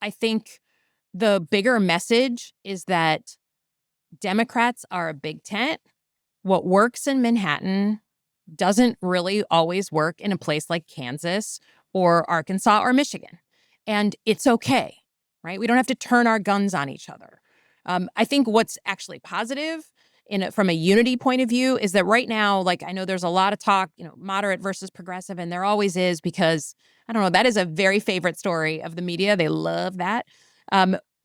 I think the bigger message is that Democrats are a big tent. What works in Manhattan doesn't really always work in a place like Kansas or Arkansas or Michigan. And it's okay, right? We don't have to turn our guns on each other. I think what's actually positive from a unity point of view is that right now, like, I know there's a lot of talk, moderate versus progressive, and there always is because, I don't know, that is a very favorite story of the media. They love that.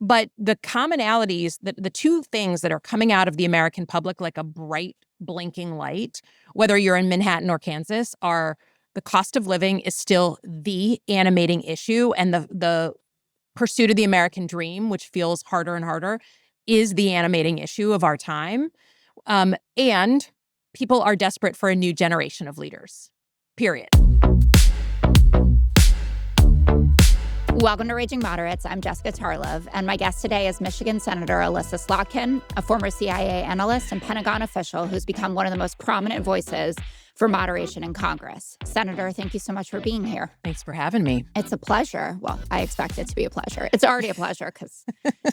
But the commonalities, the two things that are coming out of the American public like a bright blinking light, whether you're in Manhattan or Kansas, are the cost of living is still the animating issue, and the pursuit of the American dream, which feels harder and harder, is the animating issue of our time. And people are desperate for a new generation of leaders, period. Welcome to Raging Moderates. I'm Jessica Tarlov, and my guest today is Michigan Senator Elissa Slotkin, a former CIA analyst and Pentagon official who's become one of the most prominent voices for moderation in Congress. Senator, thank you so much for being here. Thanks for having me. It's a pleasure. Well, I expect it to be a pleasure. It's already a pleasure because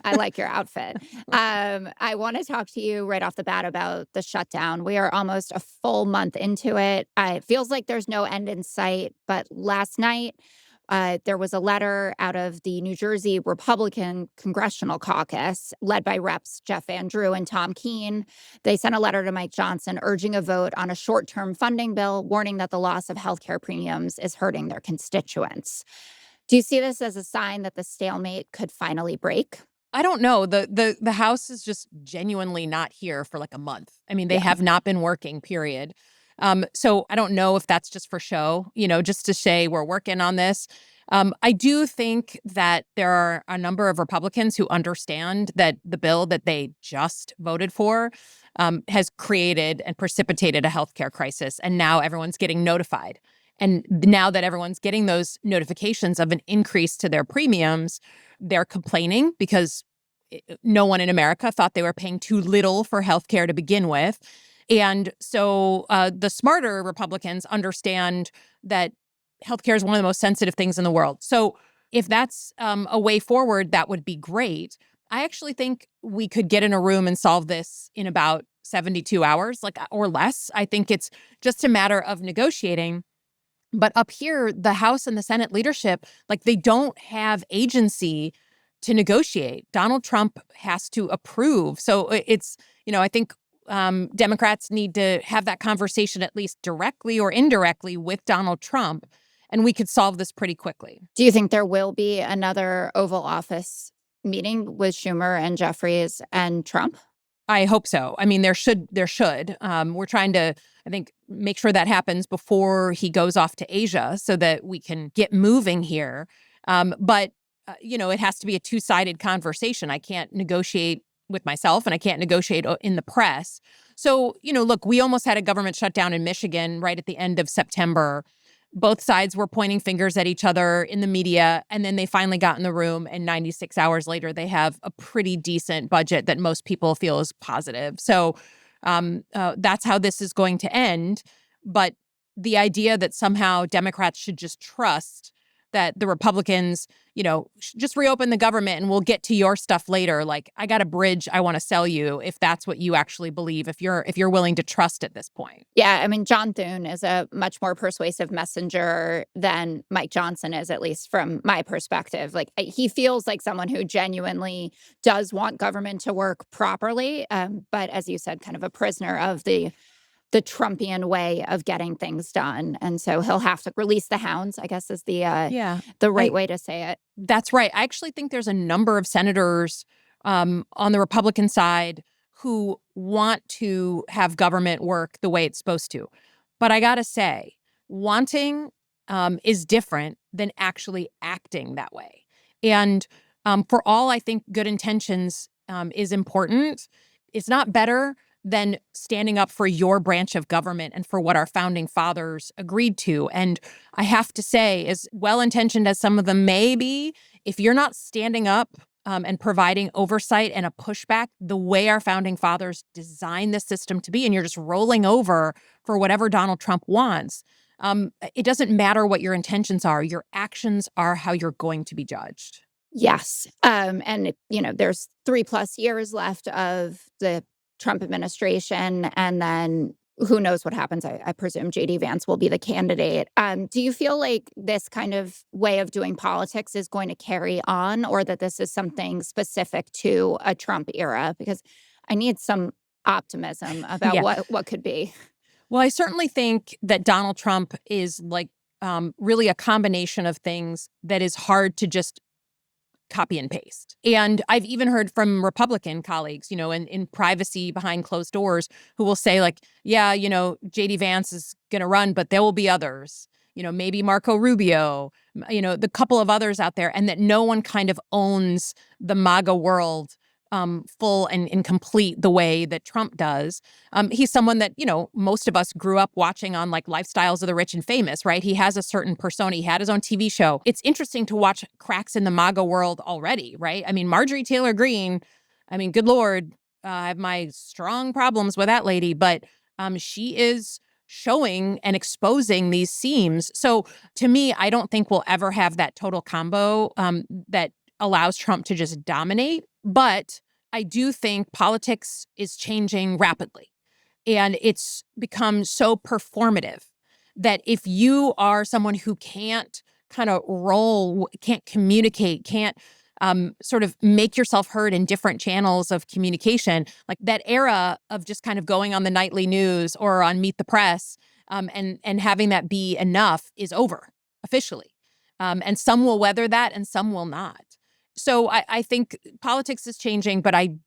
I like your outfit. I want to talk to you right off the bat about the shutdown. We are almost a full month into it. It feels like there's no end in sight, but last night, there was a letter out of the New Jersey Republican Congressional Caucus led by Reps Jeff Van Drew and Tom Keene. They sent a letter to Mike Johnson urging a vote on a short-term funding bill, warning that the loss of healthcare premiums is hurting their constituents. Do you see this as a sign that the stalemate could finally break? I don't know. The House is just genuinely not here for like a month. I mean, they have not been working, period. So I don't know if that's just for show, just to say we're working on this. I do think that there are a number of Republicans who understand that the bill that they just voted for has created and precipitated a healthcare crisis. And now everyone's getting notified. And now that everyone's getting those notifications of an increase to their premiums, they're complaining because no one in America thought they were paying too little for healthcare to begin with. And so the smarter Republicans understand that healthcare is one of the most sensitive things in the world. So if that's a way forward, that would be great. I actually think we could get in a room and solve this in about 72 hours, or less. I think it's just a matter of negotiating. But up here, the House and the Senate leadership, they don't have agency to negotiate. Donald Trump has to approve. So it's, I think Democrats need to have that conversation at least directly or indirectly with Donald Trump, and we could solve this pretty quickly. Do you think there will be another Oval Office meeting with Schumer and Jeffries and Trump? I hope so. I mean, there should. We're trying to, I think, make sure that happens before he goes off to Asia so that we can get moving here. But it has to be a two-sided conversation. I can't negotiate with myself, and I can't negotiate in the press. So, look, we almost had a government shutdown in Michigan right at the end of September. Both sides were pointing fingers at each other in the media, and then they finally got in the room, and 96 hours later, they have a pretty decent budget that most people feel is positive. So that's how this is going to end. But the idea that somehow Democrats should just trust that the Republicans, just reopen the government and we'll get to your stuff later. I got a bridge I want to sell you if that's what you actually believe, if you're willing to trust at this point. Yeah, I mean, John Thune is a much more persuasive messenger than Mike Johnson is, at least from my perspective. He feels like someone who genuinely does want government to work properly, but as you said, kind of a prisoner of the Trumpian way of getting things done. And so he'll have to release the hounds, I guess is the right way to say it. That's right. I actually think there's a number of senators on the Republican side who want to have government work the way it's supposed to. But I got to say, wanting is different than actually acting that way. And for all I think good intentions is important, it's not better than standing up for your branch of government and for what our founding fathers agreed to. And I have to say, as well-intentioned as some of them may be, if you're not standing up and providing oversight and a pushback the way our founding fathers designed the system to be, and you're just rolling over for whatever Donald Trump wants, it doesn't matter what your intentions are. Your actions are how you're going to be judged. Yes. And, there's 3+ years left of the Trump administration. And then who knows what happens? I presume JD Vance will be the candidate. Do you feel like this kind of way of doing politics is going to carry on, or that this is something specific to a Trump era? Because I need some optimism about Yeah. what could be. Well, I certainly think that Donald Trump is like really a combination of things that is hard to just copy and paste. And I've even heard from Republican colleagues, in privacy behind closed doors, who will say, like, yeah, JD Vance is going to run, but there will be others, maybe Marco Rubio, the couple of others out there, and that no one kind of owns the MAGA world full and complete the way that Trump does. He's someone that, most of us grew up watching on like Lifestyles of the Rich and Famous, right? He has a certain persona. He had his own TV show. It's interesting to watch cracks in the MAGA world already, right? I mean, Marjorie Taylor Greene, good Lord, I have my strong problems with that lady, but she is showing and exposing these seams. So to me, I don't think we'll ever have that total combo that allows Trump to just dominate. But I do think politics is changing rapidly. And it's become so performative that if you are someone who can't kind of roll, can't communicate, can't sort of make yourself heard in different channels of communication, like that era of just kind of going on the nightly news or on Meet the Press and having that be enough is over officially. And some will weather that and some will not. So I think politics is changing, but I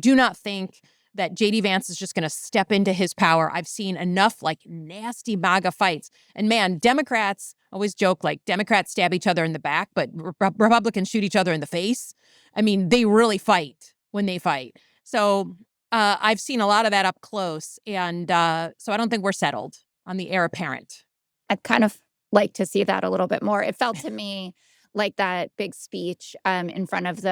do not think that JD Vance is just going to step into his power. I've seen enough like nasty MAGA fights. And man, Democrats always joke like Democrats stab each other in the back, but Republicans shoot each other in the face. I mean, they really fight when they fight. So I've seen a lot of that up close. And so I don't think we're settled on the heir apparent. I'd kind of like to see that a little bit more. It felt to me like that big speech in front of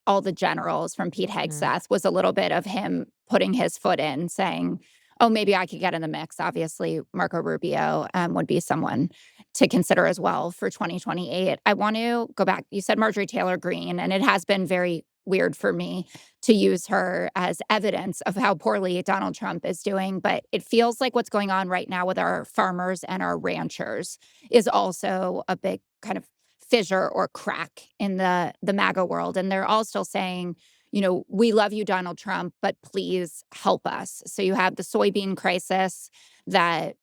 all the generals from Pete Hegseth was a little bit of him putting his foot in, saying, oh, maybe I could get in the mix. Obviously, Marco Rubio would be someone to consider as well for 2028. I want to go back. You said Marjorie Taylor Greene, and it has been very weird for me to use her as evidence of how poorly Donald Trump is doing. But it feels like what's going on right now with our farmers and our ranchers is also a big kind of fissure or crack in the MAGA world. And they're all still saying, we love you, Donald Trump, but please help us. So you have the soybean crisis that,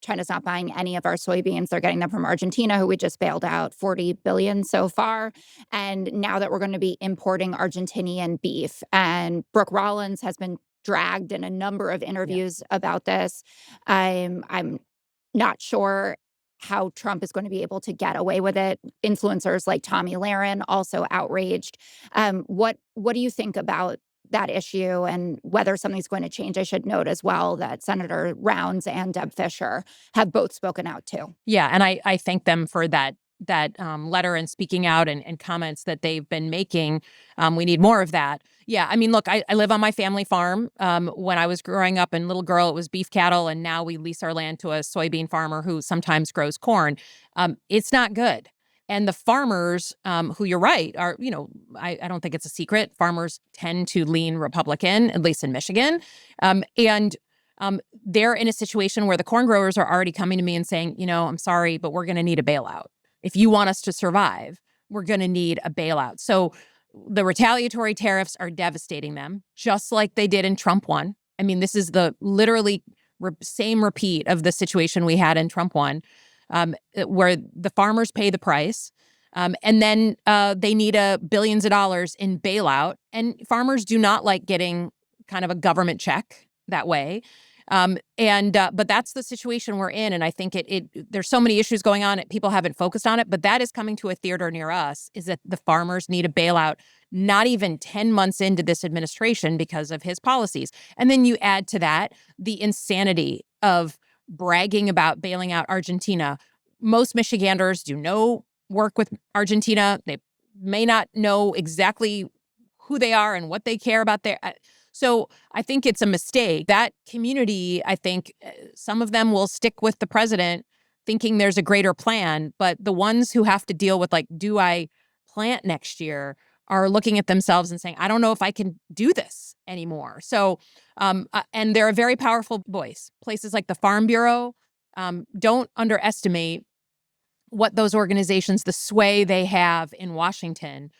China's not buying any of our soybeans. They're getting them from Argentina, who we just bailed out 40 billion so far. And now that we're going to be importing Argentinian beef, and Brooke Rollins has been dragged in a number of interviews about this. I'm not sure how Trump is going to be able to get away with it. Influencers like Tommy Lahren also outraged. What do you think about that issue and whether something's going to change? I should note as well that Senator Rounds and Deb Fischer have both spoken out too. Yeah, and I thank them for that letter and speaking out and comments that they've been making. We need more of that. Yeah, I mean, look, I live on my family farm. When I was growing up and little girl, it was beef cattle, and now we lease our land to a soybean farmer who sometimes grows corn. It's not good. And the farmers, who you're right, are, I don't think it's a secret. Farmers tend to lean Republican, at least in Michigan. And they're in a situation where the corn growers are already coming to me and saying, I'm sorry, but we're going to need a bailout. If you want us to survive, we're going to need a bailout. So the retaliatory tariffs are devastating them, just like they did in Trump 1. I mean, this is the literally same repeat of the situation we had in Trump 1, where the farmers pay the price. And then they need billions of dollars in bailout. And farmers do not like getting kind of a government check that way. But that's the situation we're in. And I think there's so many issues going on. People haven't focused on it, but that is coming to a theater near us, is that the farmers need a bailout, not even 10 months into this administration because of his policies. And then you add to that the insanity of bragging about bailing out Argentina. Most Michiganders do no work with Argentina. They may not know exactly who they are and what they care about their. So I think it's a mistake. That community, I think some of them will stick with the president thinking there's a greater plan. But the ones who have to deal with, like, do I plant next year are looking at themselves and saying, I don't know if I can do this anymore. So, and they're a very powerful voice. Places like the Farm Bureau, don't underestimate what those organizations, the sway they have in Washington.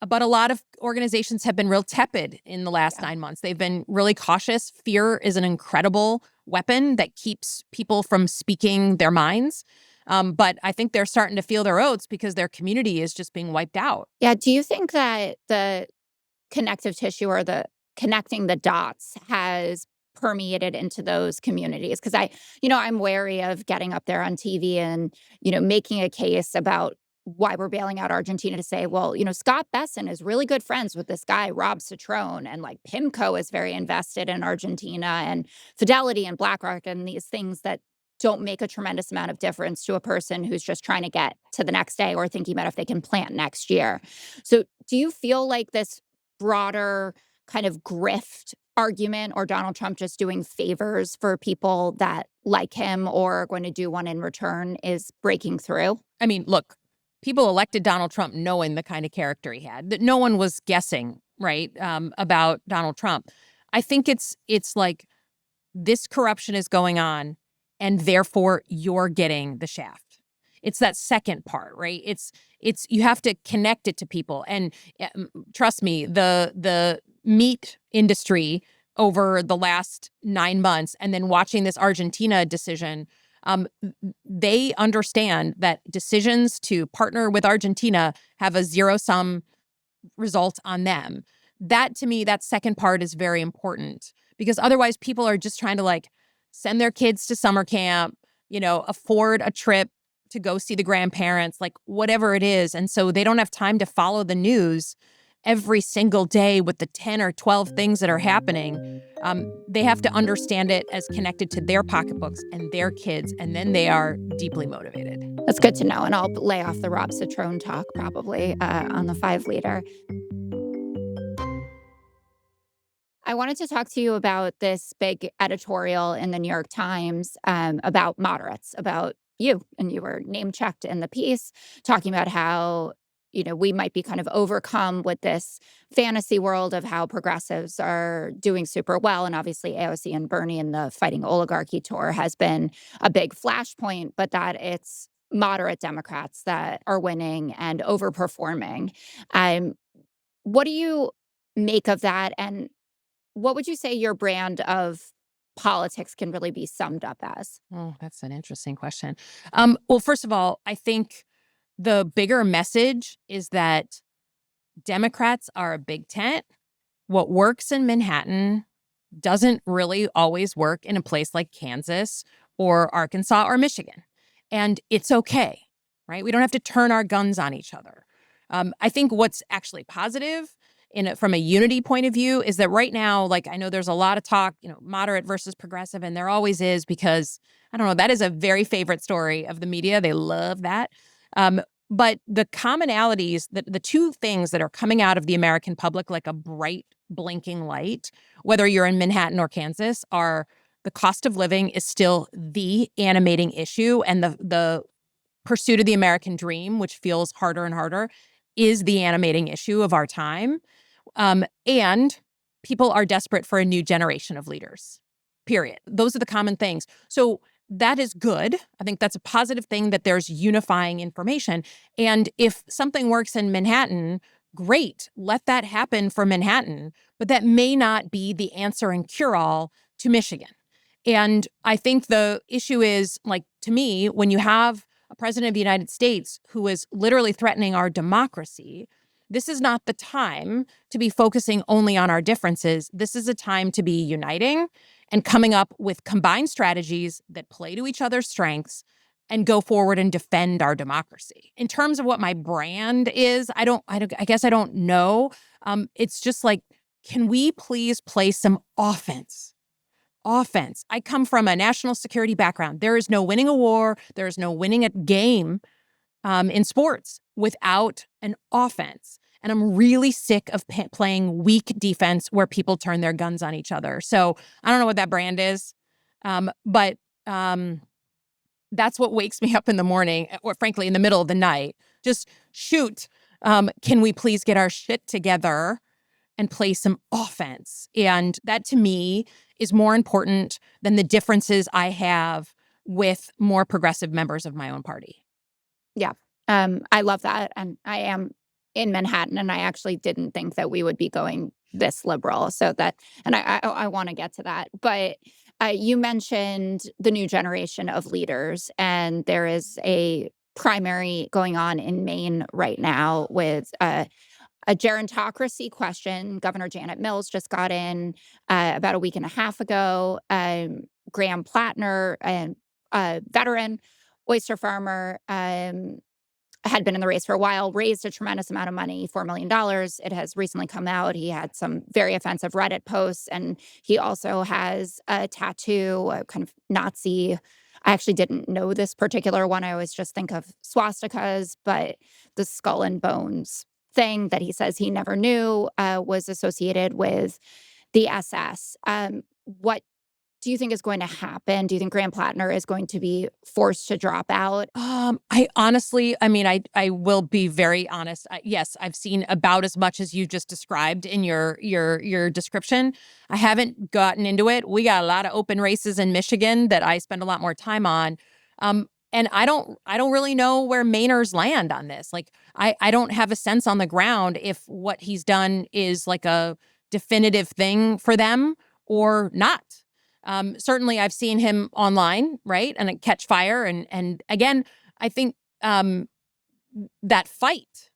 But a lot of organizations have been real tepid in the last 9 months. They've been really cautious. Fear is an incredible weapon that keeps people from speaking their minds. But I think they're starting to feel their oats because their community is just being wiped out. Yeah. Do you think that the connective tissue or the connecting the dots has permeated into those communities? Because I'm wary of getting up there on TV and, making a case about why we're bailing out Argentina to say, well, Scott Besson is really good friends with this guy, Rob Citrone, and like PIMCO is very invested in Argentina and Fidelity and BlackRock and these things that don't make a tremendous amount of difference to a person who's just trying to get to the next day or thinking about if they can plant next year. So do you feel like this broader kind of grift argument or Donald Trump just doing favors for people that like him or are going to do one in return is breaking through? I mean, look, people elected Donald Trump knowing the kind of character he had. That no one was guessing, right, about Donald Trump. I think it's like this corruption is going on, and therefore you're getting the shaft. It's that second part, right? It's you have to connect it to people, and trust me, the meat industry over the last 9 months, and then watching this Argentina decision. They understand that decisions to partner with Argentina have a zero-sum result on them. That, to me, that second part is very important because otherwise people are just trying to like send their kids to summer camp, afford a trip to go see the grandparents, like whatever it is. And so they don't have time to follow the news every single day with the 10 or 12 things that are happening. They have to understand it as connected to their pocketbooks and their kids, and then they are deeply motivated. That's good to know. And I'll lay off the Rob Citrone talk probably on the 5-liter. I wanted to talk to you about this big editorial in the New York Times about moderates, about you. And you were name checked in the piece, talking about how, we might be kind of overcome with this fantasy world of how progressives are doing super well. And obviously AOC and Bernie and the Fighting Oligarchy tour has been a big flashpoint, but that it's moderate Democrats that are winning and overperforming. What do you make of that? And what would you say your brand of politics can really be summed up as? Oh, that's an interesting question. Well, first of all, I think the bigger message is that Democrats are a big tent. What works in Manhattan doesn't really always work in a place like Kansas or Arkansas or Michigan. And it's okay, right? We don't have to turn our guns on each other. I think what's actually positive from a unity point of view is that right now, like I know there's a lot of talk, moderate versus progressive, and there always is because, I don't know, that is a very favorite story of the media. They love that. But the commonalities, the two things that are coming out of the American public like a bright blinking light, whether you're in Manhattan or Kansas, are the cost of living is still the animating issue, and the pursuit of the American dream, which feels harder and harder, is the animating issue of our time. And people are desperate for a new generation of leaders, period. Those are the common things. So that is good. I think that's a positive thing that there's unifying information. And if something works in Manhattan, great, let that happen for Manhattan. But that may not be the answer and cure-all to Michigan. And I think the issue is, like, to me, when you have a president of the United States who is literally threatening our democracy, this is not the time to be focusing only on our differences. This is a time to be uniting and coming up with combined strategies that play to each other's strengths and go forward and defend our democracy. In terms of what my brand is, I guess I don't know. It's just like, can we please play some offense? Offense. I come from a national security background. There is no winning a war. There is no winning a game in sports without an offense. And I'm really sick of playing weak defense where people turn their guns on each other. So I don't know what that brand is, but that's what wakes me up in the morning, or frankly, in the middle of the night. Just shoot. Can we please get our shit together and play some offense? And that, to me, is more important than the differences I have with more progressive members of my own party. Yeah. I love that. And I am in Manhattan, and I actually didn't think that we would be going this liberal. So that, and I want to get to that. But you mentioned the new generation of leaders, and there is a primary going on in Maine right now with a gerontocracy question. Governor Janet Mills just got in about a week and a half ago. Graham Plattner, a veteran oyster farmer, had been in the race for a while, raised a tremendous amount of money, $4 million. It has recently come out. He had some very offensive Reddit posts, and he also has a tattoo, a kind of Nazi. I actually didn't know this particular one. I always just think of swastikas, but the skull and bones thing that he says he never knew was associated with the SS. What do you think is going to happen? Do you think Graham Plattner is going to be forced to drop out? I honestly, I mean, I will be very honest. Yes, I've seen about as much as you just described in your description. I haven't gotten into it. We got a lot of open races in Michigan that I spend a lot more time on. And I don't really know where Mainers land on this. Like, I don't have a sense on the ground if what he's done is like a definitive thing for them or not. Certainly, I've seen him online, right, and it catch fire. And again, I think that fight,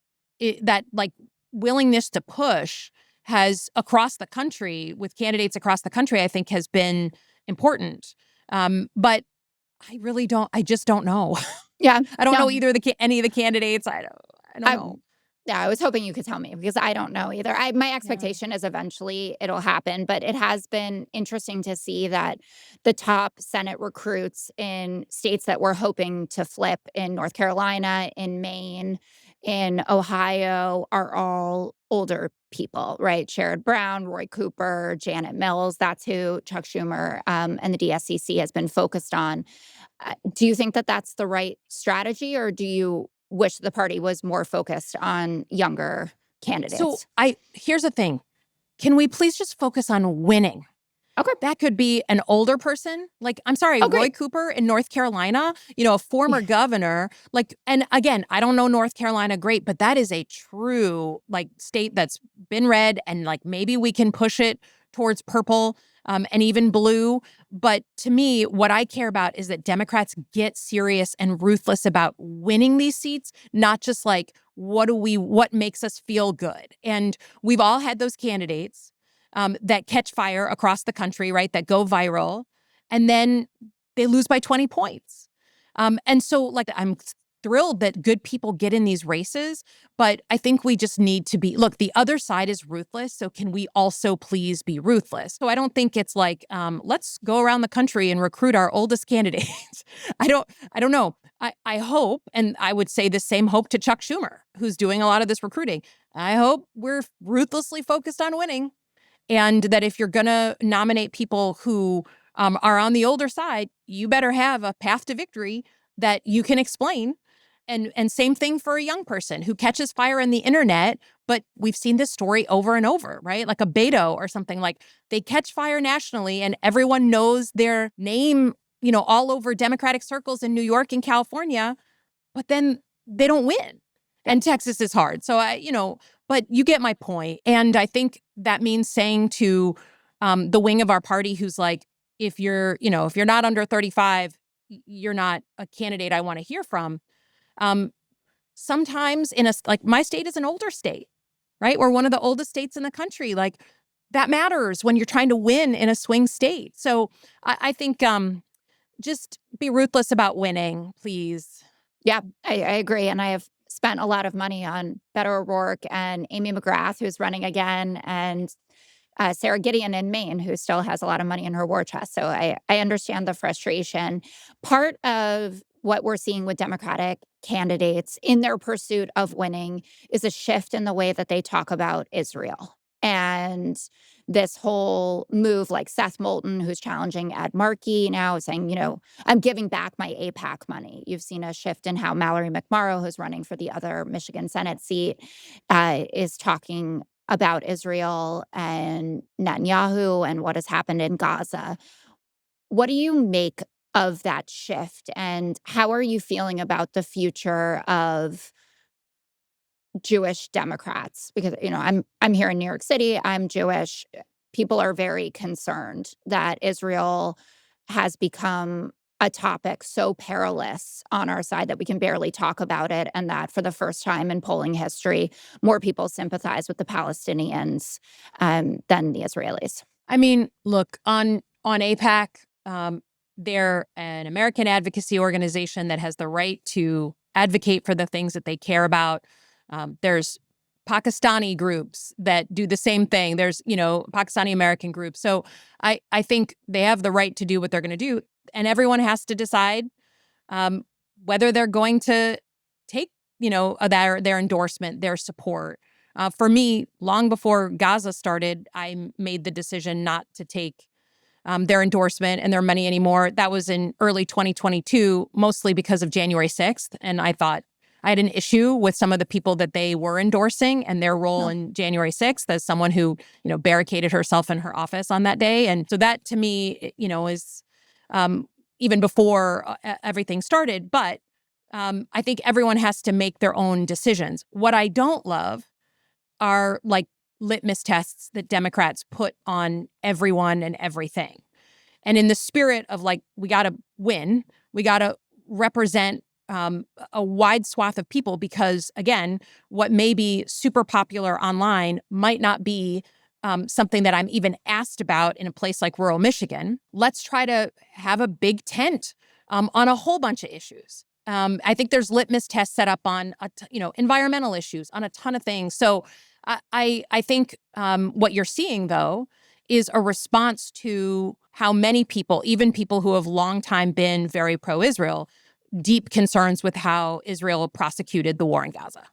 that like willingness to push, has across the country with candidates across the country, I think has been important. But I really don't. I just don't know. Yeah, I don't no, know either any of the candidates. I don't I, know. yeah, I was hoping you could tell me because I don't know either. My Yeah. expectation is eventually it'll happen, but it has been interesting to see that the top Senate recruits in states that we're hoping to flip in North Carolina, in Maine, in Ohio are all older people, right? Sherrod Brown, Roy Cooper, Janet Mills. That's who Chuck Schumer and the DSCC has been focused on. Do you think that that's the right strategy, or do you wish the party was more focused on younger So candidates? here's the thing. Can we please just focus on winning? Okay. That could be an older person. Like, I'm sorry, Oh, Roy great. Cooper in North Carolina, a former governor. Like, and again, I don't know North Carolina great, but that is a true like state that's been red, and like maybe we can push it towards purple, and even blue. But to me, what I care about is that Democrats get serious and ruthless about winning these seats, not just like what makes us feel good. And we've all had those candidates that catch fire across the country, right? That go viral, and then they lose by 20 points. And so, like, I'm thrilled that good people get in these races, but I think we just need to look, the other side is ruthless. So can we also please be ruthless? So I don't think it's like, let's go around the country and recruit our oldest candidates. I don't know. I hope, and I would say the same hope to Chuck Schumer, who's doing a lot of this recruiting. I hope we're ruthlessly focused on winning. And that if you're going to nominate people who are on the older side, you better have a path to victory that you can explain. And same thing for a young person who catches fire on the internet. But we've seen this story over and over, right? Like a Beto or something. Like, they catch fire nationally and everyone knows their name, all over Democratic circles in New York and California, but then they don't win. And Texas is hard. So but you get my point. And I think that means saying to the wing of our party who's like, if you're not under 35, you're not a candidate I want to hear from. Sometimes like my state is an older state, right? We're one of the oldest states in the country. Like, that matters when you're trying to win in a swing state. So I think just be ruthless about winning, please. Yeah, I agree. And I have spent a lot of money on Beto O'Rourke and Amy McGrath, who's running again, and Sarah Gideon in Maine, who still has a lot of money in her war chest. So I understand the frustration. Part of what we're seeing with Democratic candidates in their pursuit of winning is a shift in the way that they talk about Israel. And this whole move, like Seth Moulton, who's challenging Ed Markey now, saying, I'm giving back my AIPAC money. You've seen a shift in how Mallory McMorrow, who's running for the other Michigan Senate seat, is talking about Israel and Netanyahu and what has happened in Gaza. What do you make of that shift? And how are you feeling about the future of Jewish Democrats? Because I'm here in New York City. I'm Jewish. People are very concerned that Israel has become a topic so perilous on our side that we can barely talk about it, and that for the first time in polling history, more people sympathize with the Palestinians than the Israelis. I mean, look, on AIPAC, they're an American advocacy organization that has the right to advocate for the things that they care about. There's Pakistani groups that do the same thing. There's, Pakistani American groups. So I think they have the right to do what they're going to do. And everyone has to decide whether they're going to take, their endorsement, their support. For me, long before Gaza started, I made the decision not to take their endorsement and their money anymore. That was in early 2022, mostly because of January 6th. And I thought I had an issue with some of the people that they were endorsing and their role in January 6th as someone who, barricaded herself in her office on that day. And so that to me, is even before everything started. But I think everyone has to make their own decisions. What I don't love are like litmus tests that Democrats put on everyone and everything. And in the spirit of like, we got to win, we got to represent a wide swath of people, because again, what may be super popular online might not be something that I'm even asked about in a place like rural Michigan. Let's try to have a big tent on a whole bunch of issues. I think there's litmus tests set up on, environmental issues, on a ton of things. So I think what you're seeing, though, is a response to how many people, even people who have long time been very pro-Israel, deep concerns with how Israel prosecuted the war in Gaza.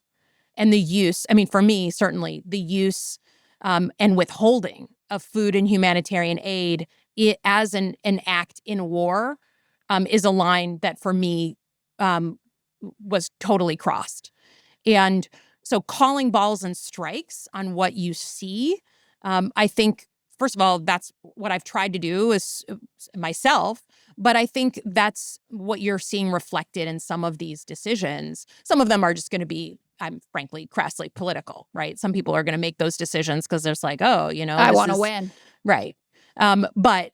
And the use, for me, certainly, the use and withholding of food and humanitarian aid as an act in war is a line that, for me, was totally crossed. And so calling balls and strikes on what you see, I think, first of all, that's what I've tried to do is myself. But I think that's what you're seeing reflected in some of these decisions. Some of them are just going to be, I'm frankly, crassly political, right? Some people are going to make those decisions because there's like, oh, I want to win. Right. But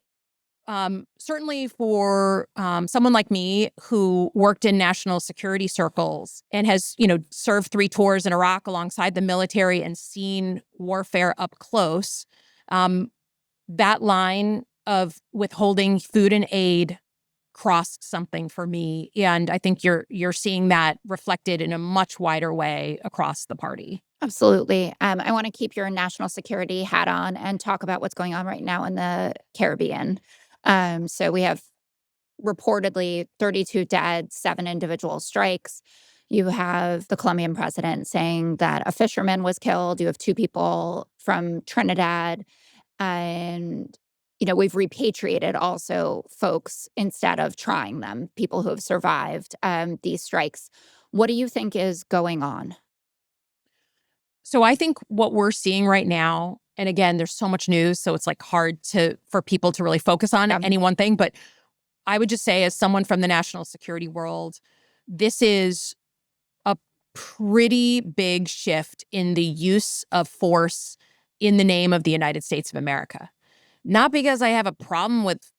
certainly for someone like me who worked in national security circles and has, served 3 tours in Iraq alongside the military and seen warfare up close, that line of withholding food and aid crossed something for me. And I think you're seeing that reflected in a much wider way across the party. Absolutely. I want to keep your national security hat on and talk about what's going on right now in the Caribbean. So we have reportedly 32 dead, 7 individual strikes. You have the Colombian president saying that a fisherman was killed. You have 2 people from Trinidad. And, we've repatriated also folks instead of trying them, people who have survived these strikes. What do you think is going on? So I think what we're seeing right now, and again, there's so much news, so it's like hard for people to really focus on any one thing. But I would just say, as someone from the national security world, this is a pretty big shift in the use of force in the name of the United States of America. Not because I have a problem with,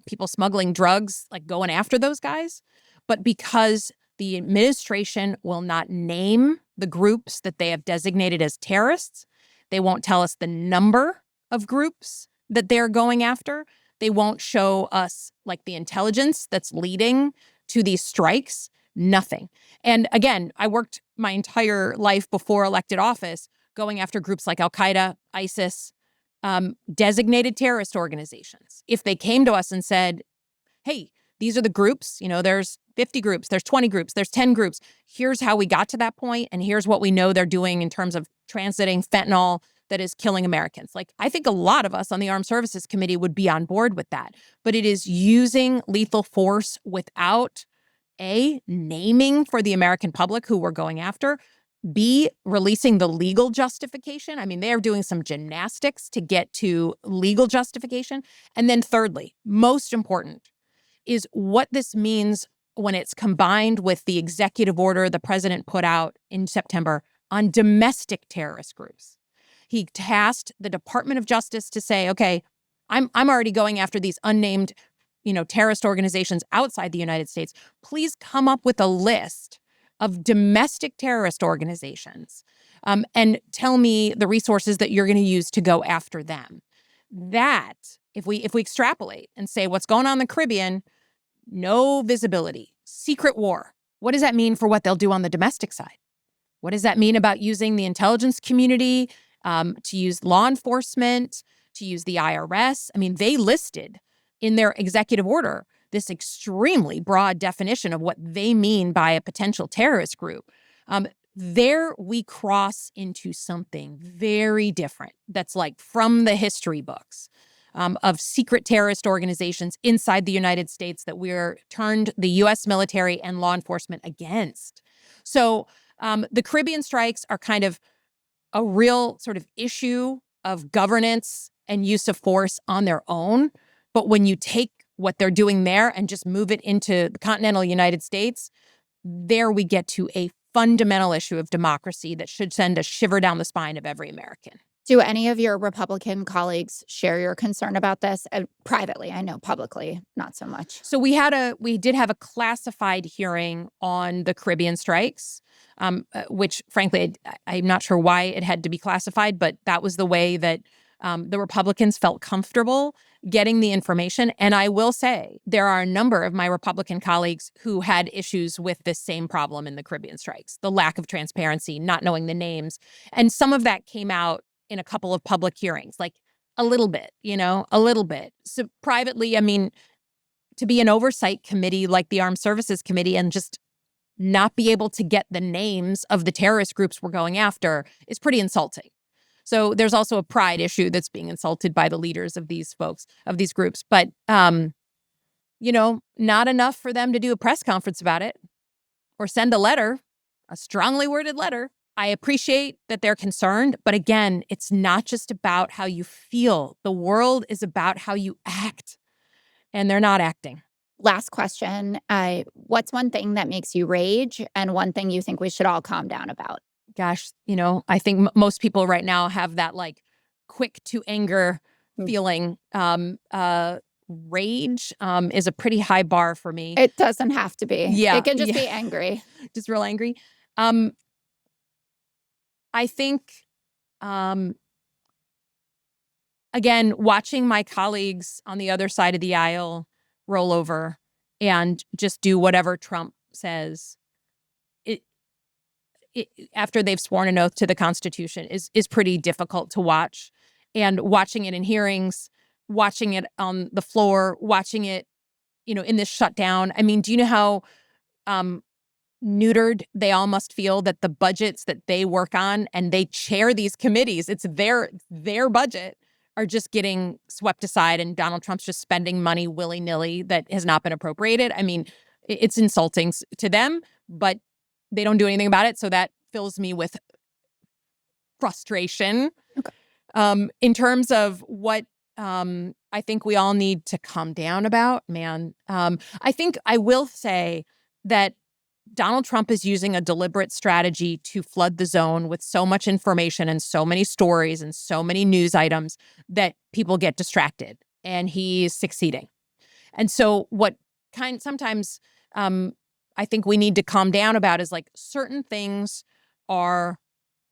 people smuggling drugs, like going after those guys, but because the administration will not name the groups that they have designated as terrorists. They won't tell us the number of groups that they're going after. They won't show us like the intelligence that's leading to these strikes. Nothing. And again, I worked my entire life before elected office going after groups like Al-Qaeda, ISIS, designated terrorist organizations. If they came to us and said, hey, these are the groups, there's 50 groups, there's 20 groups, there's 10 groups. Here's how we got to that point, and here's what we know they're doing in terms of transiting fentanyl that is killing Americans. Like, I think a lot of us on the Armed Services Committee would be on board with that. But it is using lethal force without, A, naming for the American public who we're going after, B, releasing the legal justification. I mean, they are doing some gymnastics to get to legal justification. And then thirdly, most important, is what this means when it's combined with the executive order the president put out in September on domestic terrorist groups. He tasked the Department of Justice to say, okay, I'm already going after these unnamed, terrorist organizations outside the United States. Please come up with a list of domestic terrorist organizations, and tell me the resources that you're going to use to go after them. That, if we extrapolate and say what's going on in the Caribbean, no visibility, secret war. What does that mean for what they'll do on the domestic side? What does that mean about using the intelligence community, to use law enforcement, to use the IRS? I mean, they listed in their executive order this extremely broad definition of what they mean by a potential terrorist group. There we cross into something very different that's like from the history books, of secret terrorist organizations inside the United States that we're turned the U.S. military and law enforcement against. So the Caribbean strikes are kind of a real sort of issue of governance and use of force on their own. But when you take what they're doing there and just move it into the continental United States, there we get to a fundamental issue of democracy that should send a shiver down the spine of every American. Do any of your Republican colleagues share your concern about this? Privately, I know, publicly, not so much. So we did have a classified hearing on the Caribbean strikes, which frankly, I'm not sure why it had to be classified, but that was the way that the Republicans felt comfortable getting the information. And I will say there are a number of my Republican colleagues who had issues with this same problem in the Caribbean strikes, the lack of transparency, not knowing the names. And some of that came out in a couple of public hearings, like a little bit. So privately, I mean, to be an oversight committee like the Armed Services Committee and just not be able to get the names of the terrorist groups we're going after is pretty insulting. So there's also a pride issue that's being insulted by the leaders of these folks, of these groups. But, not enough for them to do a press conference about it or send a letter, a strongly worded letter. I appreciate that they're concerned. But again, it's not just about how you feel. The world is about how you act. And they're not acting. Last question. What's one thing that makes you rage and one thing you think we should all calm down about? Gosh, I think most people right now have that like quick to anger feeling. Rage is a pretty high bar for me. It doesn't have to be. Yeah. It can just be angry. Just real angry. I think, again, watching my colleagues on the other side of the aisle roll over and just do whatever Trump says, after they've sworn an oath to the Constitution is pretty difficult to watch. And watching it in hearings, watching it on the floor, watching it, in this shutdown. I mean, do you know how neutered they all must feel that the budgets that they work on and they chair these committees, it's their budget, are just getting swept aside and Donald Trump's just spending money willy-nilly that has not been appropriated. I mean, it's insulting to them, but they don't do anything about it. So that fills me with frustration. Okay. In terms of what I think we all need to calm down about, man, I think I will say that Donald Trump is using a deliberate strategy to flood the zone with so much information and so many stories and so many news items that people get distracted, and he's succeeding. And so what sometimes I think we need to calm down about is like certain things are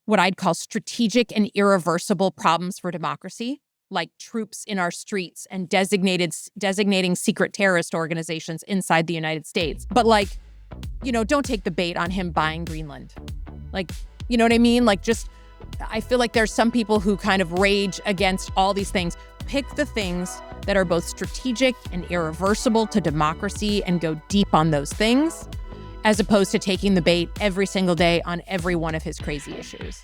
what I'd call strategic and irreversible problems for democracy, like troops in our streets and designating secret terrorist organizations inside the United States. But like, don't take the bait on him buying Greenland. Like, you know what I mean? Like, just, I feel like there's some people who kind of rage against all these things. Pick the things that are both strategic and irreversible to democracy and go deep on those things, as opposed to taking the bait every single day on every one of his crazy issues.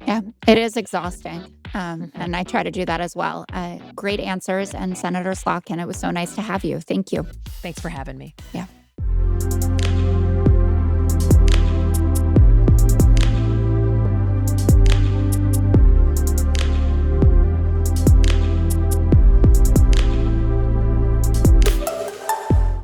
Yeah, it is exhausting. And I try to do that as well. Great answers. And Senator Slotkin, it was so nice to have you. Thank you. Thanks for having me. Yeah.